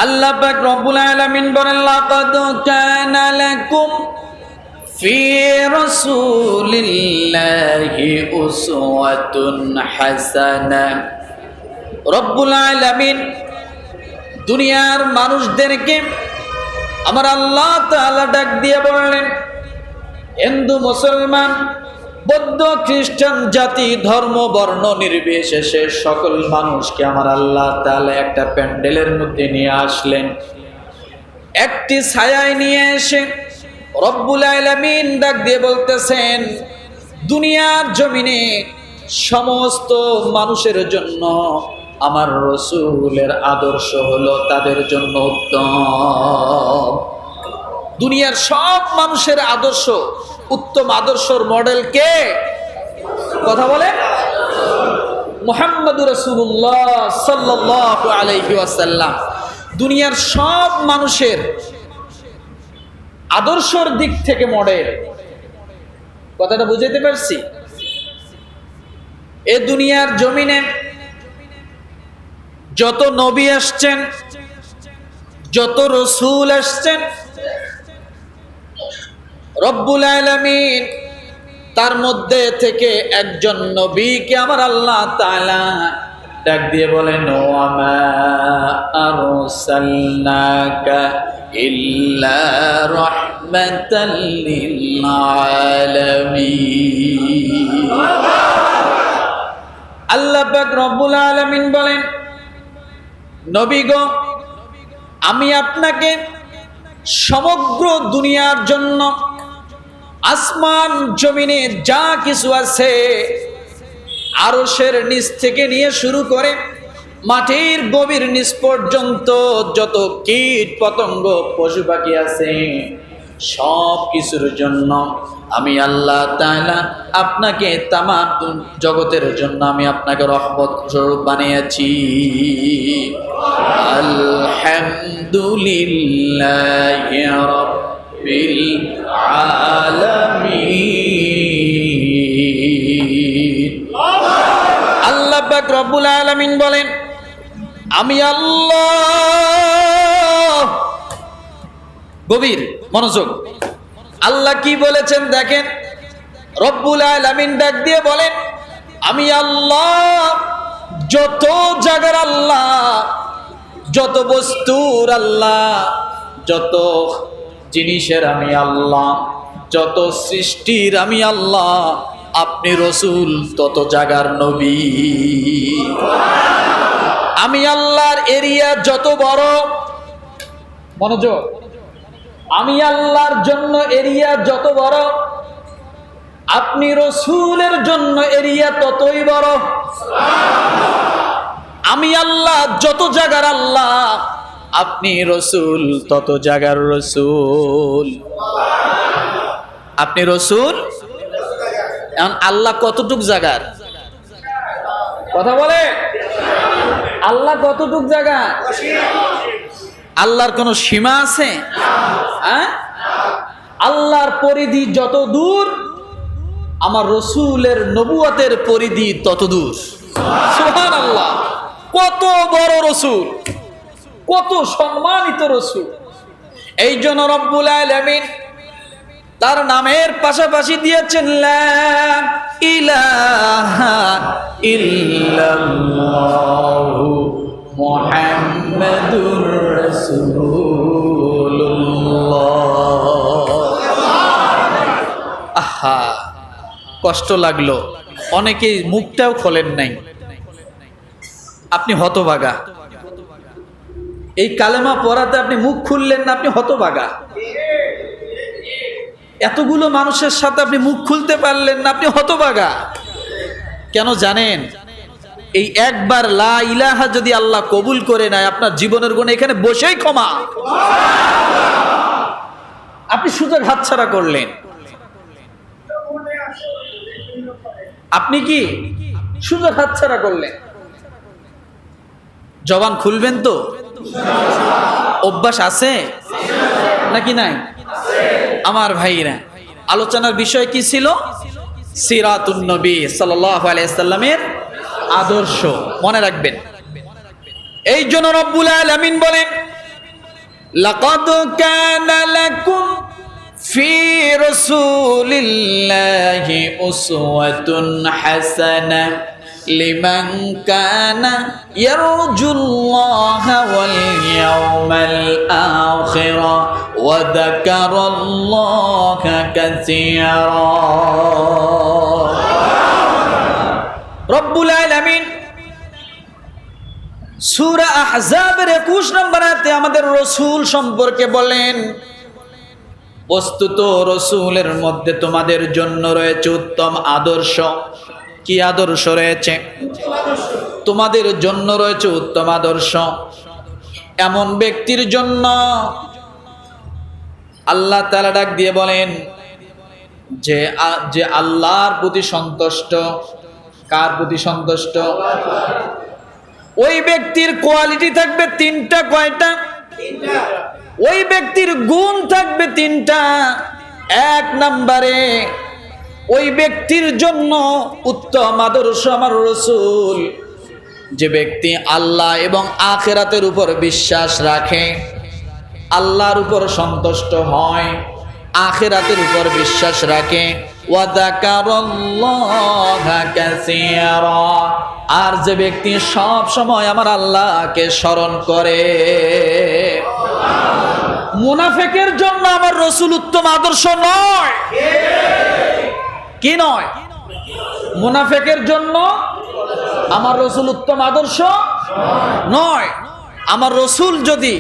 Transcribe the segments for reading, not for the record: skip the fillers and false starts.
আল্লাহ পাক রব্বুল আলামিন বলেন, লাকাদ কানা লাকুম ফি রাসূলিল্লাহি উসওয়াতুন হাসানাহ। রব্বুল আলামিন দুনিয়ার মানুষদেরকে আমার আল্লাহ তাআলা ডাক দিয়ে বললেন, হিন্দু মুসলমান বৌদ্ধ খ্রিস্টান জাতি ধর্ম বর্ণ নির্বিশেষে সকল মানুষকে আমার আল্লাহ তাআলা একটা প্যান্ডেলের মধ্যে নিয়ে আসলেন। একটি ছায়ায় নিয়ে এসে রব্বুল আলামিন ডাক দিয়ে বলতেছেন, দুনিয়ার জমিনে সমস্ত মানুষের জন্য আমার রসূলের আদর্শ হলো তাদের জন্য উত্তম। দুনিয়ার সব মানুষের আদর্শ উত্তম আদর্শর মডেল কে? কথা বলে মুহাম্মদুর রাসূলুল্লাহ সাল্লাল্লাহু আলাইহি ওয়াসাল্লাম। দুনিয়ার সব মানুষের আদর্শর দিক থেকে মডেল। কথাটা বুঝাইতে পারছি? এ দুনিয়ার জমিনে যত নবী আসছেন, যত রসূল আসছেন, রব্বুল আলামিন তার মধ্যে থেকে একজন নবীকে আমার আল্লাহ তাআলা ডাক দিয়ে বলেন, ওয়া মা আরসালনাকা ইল্লা রাহমাতাল লিল আলামিন। আল্লাহ পাক রব্বুল আলামিন বলেন, নবী গো, আমি আপনাকে সমগ্র দুনিয়ার জন্য আসমান জমিনে যা কিছু আছে, আরশের নিচ থেকে নিয়ে শুরু করে মাটির গভীর নিচ পর্যন্ত যত কীট পতঙ্গ পশু পাখি আছে, সব কিছুর জন্য আমি আল্লাহ তাআলা আপনাকে তামাম জগতের জন্য আমি আপনাকে রহমত স্বরূপ বানিয়েছি। আলহামদুলিল্লাহি রাব্বিল আলামিন। আল্লাহ পাক রব্বুল আলামিন বলেন, আমি আল্লাহ। গভীর মনোযোগ, আল্লাহ কি বলেছেন দেখেন। রব্বুল আলামিন ডাক দিয়ে বলেন, আমি আল্লাহ, যত জায়গার আল্লাহ, যত বস্তুর আল্লাহ, যত জিনিসের আমি আল্লাহ, যত সৃষ্টির আমি আল্লাহ, আপনি রসূল তত জায়গার নবী। আমি আল্লাহর এরিয়া যত বড়, মনোযোগ, আমি আল্লাহর জন্য এরিয়া যত বড়, আপনি রসূলের জন্য এরিয়া ততই বড়। আমি আল্লাহ যত জায়গার আল্লাহ, আপনি রসূল তত জায়গার রসূল। আপনি রসূল, এখন আল্লাহ কতটুক জায়গার? কথা বলে, আল্লাহ কতটুক জায়গা? আল্লাহর কোনো সীমা আছে? হ্যাঁ, আল্লাহর পরিধি যত দূর, আমার রসূলের নবুয়তের পরিধি তত দূর। সুবহানাল্লাহ, কত বড় রসূল, কত সম্মানিত রসূল। এই জন্য রব্বুল আলামিন তার নামের পাশাপাশি দিয়েছেন লা ইলাহা ইল্লাল্লাহু মুহাম্মাদুর রাসূলুল্লাহ। আহা, কষ্ট লাগলো, অনেকেই মুখটাও খোলেন নাই। আপনি হতভাগা, এই কালেমা পড়াতে আপনি মুখ খুললেন না, আপনি হতভাগা। এতগুলো মানুষের সাথে আপনি মুখ খুলতে পারলেন না, আপনি হতভাগা। কেন জানেন? এই একবার লা ইলাহা যদি আল্লাহ কবুল করে নেয়, আপনার জীবনের গুণে এখানে বসেই ক্ষমা। আপনি সুযোগ হাতছাড়া করলেন। আপনি কি সুযোগ হাতছাড়া করলেন? জবান খুলবেন তো? অভ্যাস আছে নাকি নাই? আমার ভাইরা, আলোচনার বিষয় কি ছিল? সিরাতুন নবী সাল্লাল্লাহু আলাইহি সাল্লামের আদর্শ। মনে রাখবেন, এই জন্য রব্বুল আলামিন বলেন, লাকাদ কানা লাকুম ফি রাসূলিল্লাহি উসওয়াতুন হাসানাহ লিমান কানা ইয়ারজুল্লাহা ওয়াল ইয়াওমাল আখির ওয়া যাকারাল্লাহা কাসীরা। রব্বুল আলামিন সূরা আহজাবের 21 নম্বর আয়াতে আমাদের রাসূল সম্পর্কে বলেন, বস্তুত রাসূলের মধ্যে তোমাদের জন্য রয়েছে উত্তম আদর্শ। কি আদর্শ রয়েছে? তোমাদের জন্য রয়েছে উত্তম আদর্শ। এমন ব্যক্তির জন্য আল্লাহ তাআলা ডাক দিয়ে বলেন যে আল্লাহর প্রতি সন্তুষ্ট। কার প্রতি সন্তুষ্ট? ওই ব্যক্তির কোয়ালিটি থাকবে তিনটা। কয়টা? ওই ব্যক্তির গুণ থাকবে তিনটা। এক নম্বরে ওই ব্যক্তির জন্য উত্তম আদর্শ আমার রাসূল, যে ব্যক্তি আল্লাহ এবং আখিরাতের উপর বিশ্বাস রাখে, আল্লাহর উপর সন্তুষ্ট হয়, আখিরাতের উপর বিশ্বাস রাখে, ওয়া যাকারাল্লাহা কাসীরা, আর যে ব্যক্তি সব সময় আমার আল্লাহকে স্মরণ করে। মুনাফিকের জন্য আমার রাসূল উত্তম আদর্শ নয়। কি নয়? মুনাফিকের জন্য আমার রাসূল উত্তম আদর্শ নয়। আমার রাসূল যদি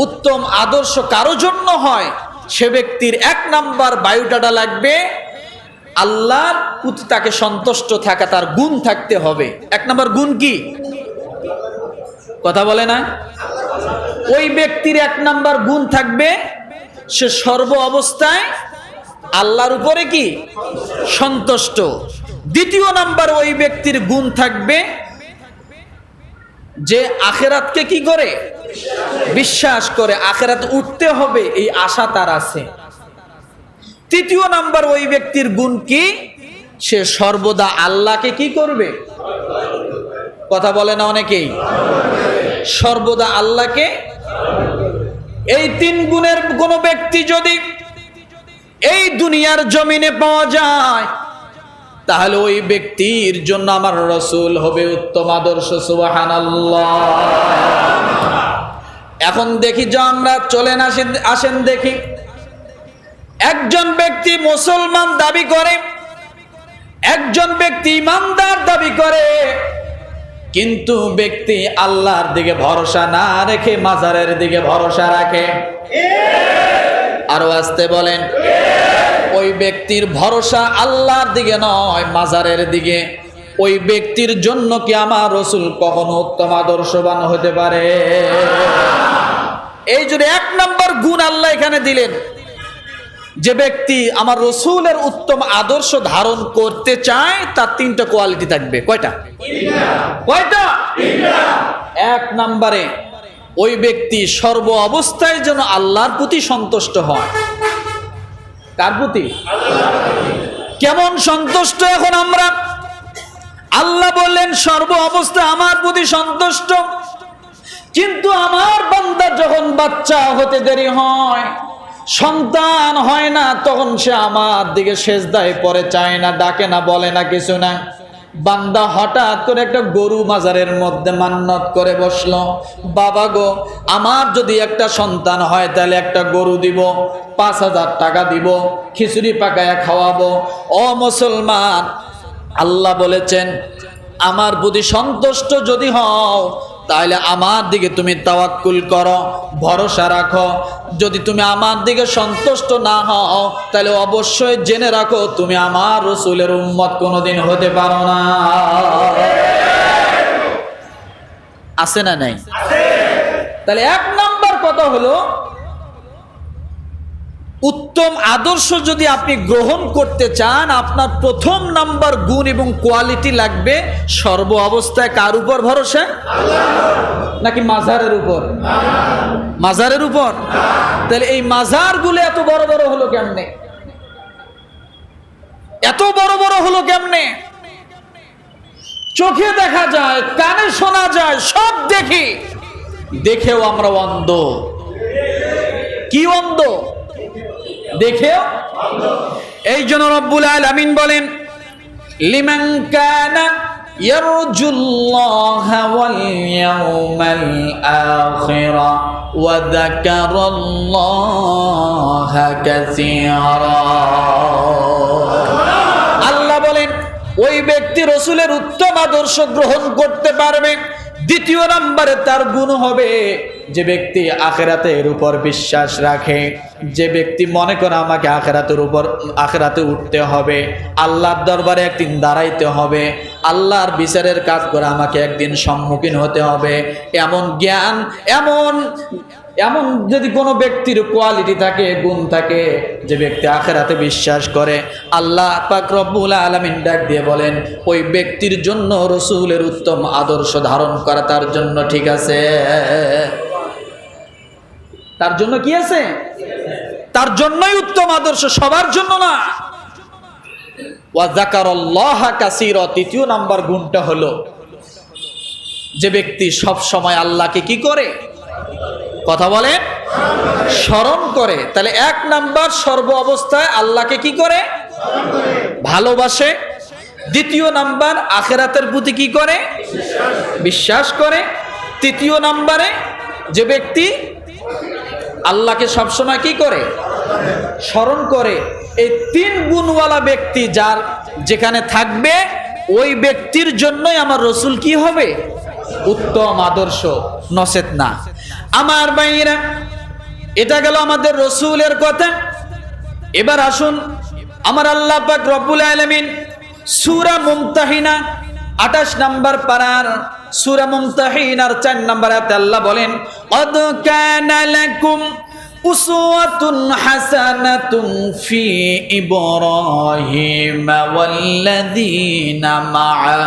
উত্তম আদর্শ কারো জন্য হয়, সে ব্যক্তির এক নাম্বার বায়োডাটা লাগবে আল্লাহর প্রতি তাকে সন্তুষ্ট থাকা, তার গুণ থাকতে হবে। এক নাম্বার গুণ কি? কথা বলে না? ওই ব্যক্তির এক নাম্বার গুণ থাকবে সে সর্ব অবস্থায় আল্লাহর উপরে কি? সন্তুষ্ট। দ্বিতীয় নাম্বার ওই ব্যক্তির গুণ থাকবে যে আখিরাতকে কি করে? বিশ্বাস করে, আখিরাত উঠতে হবে এই আশা তার আছে। তৃতীয় নাম্বার ওই ব্যক্তির গুণ কি? সে সর্বদা আল্লাহকে কি করবে? কথা বলে না অনেকেই? সর্বদা আল্লাহকে। এই তিন গুণের কোন ব্যক্তি যদি এই দুনিয়ার জমিনে পাওয়া যায়, তাহলে ওই ব্যক্তির জন্য আমার রাসূল হবে উত্তম আদর্শ। সুবহানাল্লাহ। এখন দেখি যে আমরা চলেন আসেন দেখি, একজন ব্যক্তি মুসলমান দাবি করে, একজন ব্যক্তি ইমানদার দাবি করে, কিন্তু ব্যক্তি আল্লাহর দিকে ভরসা না রেখে মাজারের দিকে ভরসা রাখে। আরো আসতে বলেন। ওই ব্যক্তির ভরসা আল্লাহর দিকে নয়, মাজারের দিকে। ওই ব্যক্তির জন্য কি আমার রাসূল কখনো উত্তম আদর্শবান হতে পারে? এই জন্য এক নম্বর গুণ আল্লাহ এখানে দিলেন, যে ব্যক্তি আমার রাসূলের উত্তম আদর্শ ধারণ করতে চায় তার তিনটা কোয়ালিটি থাকবে। কয়টা? কয়টা? এক নম্বরে ওই ব্যক্তি সর্ব অবস্থায় যেন আল্লাহর প্রতি সন্তুষ্ট হয়। কার প্রতি? কেমন সন্তুষ্ট? এখন আমরা আল্লাহ বললেন সর্ব অবস্থায় আমার প্রতি সন্তুষ্ট, কিন্তু আমার বান্দা যখন বাচ্চা হতে দেরি হয়, সন্তান হয় না, তখন সে আমার দিকে সেজদায় পড়ে, চায় না, ডাকে না, বলে না, কিছু না। বান্দা হঠাৎ করে একটা গরু মাজারের মধ্যে মান্নত করে বসলো, বাবা গো, আমার যদি একটা সন্তান হয় তাহলে একটা গরু দিব, 5,000 টাকা দিব, খিচুড়ি পাকায়া খাওয়াবো। ও মুসলমান, আল্লাহ বলেছেন আমার প্রতি সন্তুষ্ট যদি হও তাহলে আমার দিকে তুমি তাওয়াক্কুল করো, ভরসা রাখো। যদি তুমি আমার দিকে সন্তুষ্ট না হও তাহলে অবশ্যই জেনে রাখো তুমি আমার রাসূলের উম্মত কোনোদিন হতে পারো না। আছে না নাই? তাহলে এক নাম্বার কথা হলো, উত্তম আদর্শ যদি আপনি গ্রহণ করতে চান, আপনার প্রথম নাম্বার গুণ এবং কোয়ালিটি লাগবে সর্ব অবস্থায় কার উপর ভরসা? নাকি মাজারের উপর? মাজারের উপর। তাহলে এই মাজারগুলো এত বড় বড় হলো কেমনে? এত বড় বড় হলো কেমনে? চোখে দেখা যায়, কানে শোনা যায়, সব দেখি, দেখেও আমরা অন্ধ। কি অন্ধ? দেখেও। এই জন্য রব্বুল আলামিন বলেন, লিমান কানা ইয়ারজুল্লাহা ওয়াল ইয়াউমাল আখিরা ওয়া যাকারাল্লাহা কাসীরা। আল্লাহ বলেন, ওই ব্যক্তি রসুলের উত্তম আদর্শ গ্রহণ করতে পারবে। দ্বিতীয় নম্বরে তার গুণ হবে যে ব্যক্তি আখিরাতের উপর বিশ্বাস রাখে, যে ব্যক্তি মনে করে আমাকে আখিরাতে উঠতে হবে, আল্লাহর দরবারে একদিন দাঁড়াইতে হবে, আল্লাহর বিচারের কাজ করে আমাকে একদিন সম্মুখীন হতে হবে, এমন জ্ঞান, এমন যদি কোনো ব্যক্তির কোয়ালিটি থাকে, গুণ থাকে, যে ব্যক্তি আখিরাতে বিশ্বাস করে, আল্লাহ পাক রব্বুল আলামিন ডাক দিয়ে বলেন, ওই ব্যক্তির জন্য রসুলের উত্তম আদর্শ ধারণ করা তার জন্য ঠিক আছে। তার জন্য কি আছে? তার জন্যই উত্তম আদর্শ, সবার জন্য না। ওয়া যাকারাল্লাহা কাসীরা। তৃতীয় নাম্বার গুণটা হলো যে ব্যক্তি সব সময় আল্লাহকে কি করে? কথা বলেন, স্মরণ করে। তাহলে এক নাম্বার, সর্ব অবস্থায় আল্লাহকে কি করে? ভালোবাসে। দ্বিতীয় নাম্বার, আখিরাতের প্রতি কি করে? বিশ্বাস করে। তৃতীয় নাম্বারে যে ব্যক্তি আল্লাহকে সবসময় কি করে? স্মরণ করে। এই তিন গুণওয়ালা ব্যক্তি যার যেখানে থাকবে, ওই ব্যক্তির জন্যই আমার রসুল কি হবে? উত্তম আদর্শ, নসেত না। আমার ভাইরা, এটা গেল আমাদের রসুলের কথা। এবার আসুন, আমার আল্লাহ পাক রব্বুল আলামিন সূরা মুমতাহিনা 28 নম্বর পারার সূরা মুমতাহিনার 4 নম্বর আয়াতে আল্লাহ বলেন, ক্বাদ কানা লাকুম উসওয়াতুন হাসানাতুন ফি ইব্রাহিম ওয়াল্লাযীনা মা'আ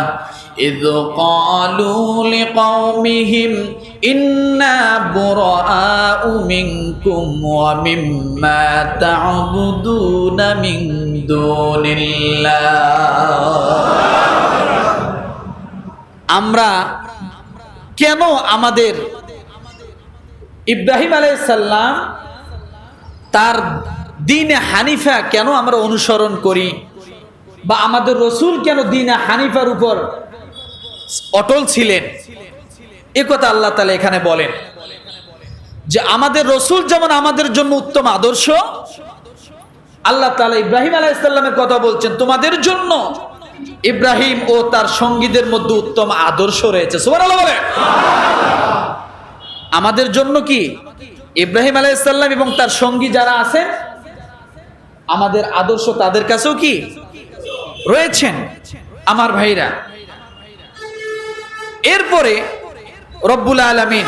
إذ قالوا لقومهم إنا براء منكم ومما تعبدون من دون الله। আমরা কেন আমাদের ইব্রাহিম আলাইহিস সালাম তার দ্বীনে হানিফা কেন আমরা অনুসরণ করি, বা আমাদের রসুল কেন দ্বীনে হানিফার উপর অটল ছিলেন, এ কথা আল্লাহ তাআলা এখানে বলেন যে আমাদের রসুল যেমন আমাদের জন্য উত্তম আদর্শ, আল্লাহ তাআলা ইব্রাহিম আলাইহিস সালামের কথা বলছেন, তোমাদের জন্য ইব্রাহিম ও তার সঙ্গীদের মধ্যে উত্তম আদর্শ রয়েছে। সুবহানাল্লাহ বলেন। আমাদের জন্য কি? ইব্রাহিম আলাইহিস সালাম এবং তার সঙ্গী যারা আছেন, আমাদের আদর্শ তাদের কাছেও কি রয়েছেন। আমার ভাইরা, এরপরে রব্বুল আলামিন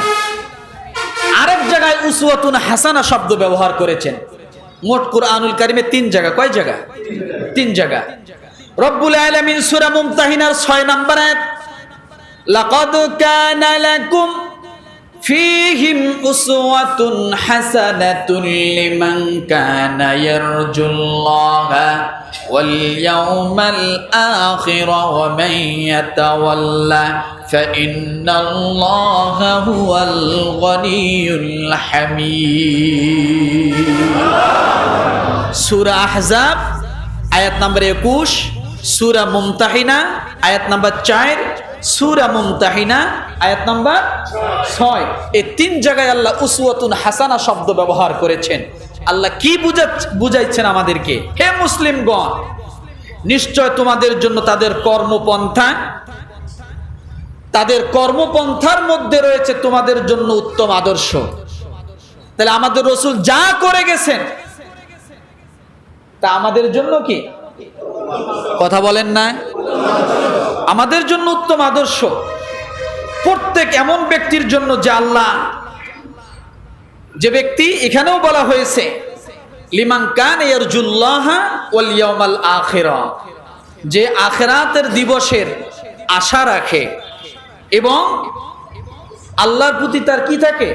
আরেক জায়গায় উসওয়াতুন হাসানা শব্দ ব্যবহার করেছেন। মোট কুরআনুল কারীমে 3 জায়গা। কয় জায়গা? 3 জায়গা। রব্বুল আলামিন সূরা মুমতাহিনার 6 নম্বর আয়াত, লাকাদ কানা লাকুম ফীহিম উসওয়াতুন হাসানাতুন লিমান কানা ইয়ারজুল্লাহা ওয়াল ইয়াউমাল আখির ওয়া মান ইয়াতাওয়াল্লা ফাইন্নাল্লাহা হুয়াল গনিয়ুল হামিদ। সূরা আহজাব আয়াত নম্বর 21, সূরা মুমতাহিনা আয়াত নম্বর 4, সূরা মুমতাহিনা আয়াত নম্বর 6। এই 3 জায়গায় আল্লাহ উসওয়াতুন হাসানা শব্দ ব্যবহার করেছেন। আল্লাহ কি বুঝাইছেন আমাদেরকে? হে মুসলিমগণ, নিশ্চয় তোমাদের জন্য তাদের কর্মপন্থার মধ্যে রয়েছে তোমাদের জন্য উত্তম আদর্শ। তাহলে আমাদের রসুল যা করে গেছেন তা আমাদের জন্য কি? কথা বলেন না? আমাদের জন্য উত্তম আদর্শ। প্রত্যেক এমন ব্যক্তির জন্য যে আল্লাহ, যে ব্যক্তি এখানেও বলা হয়েছে লিমান কানা ইয়ারজুল্লাহা ওয়াল ইয়াউমাল আখিরা, যে আখিরাতের দিবসের আশা রাখে এবং আল্লাহর প্রতি তার কি থাকে?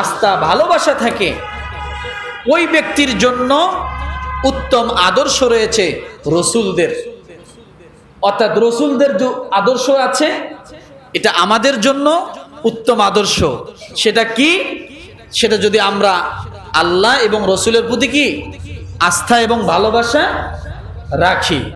আস্থা, ভালোবাসা থাকে, ওই ব্যক্তির জন্য উত্তম আদর্শ রয়েছে রসুলদের। অর্থাৎ রসুলদের যে আদর্শ আছে, এটা আমাদের জন্য উত্তম আদর্শ। সেটা কি? সেটা যদি আমরা আল্লাহ এবং রসুলের প্রতি কি আস্থা এবং ভালোবাসা রাখি।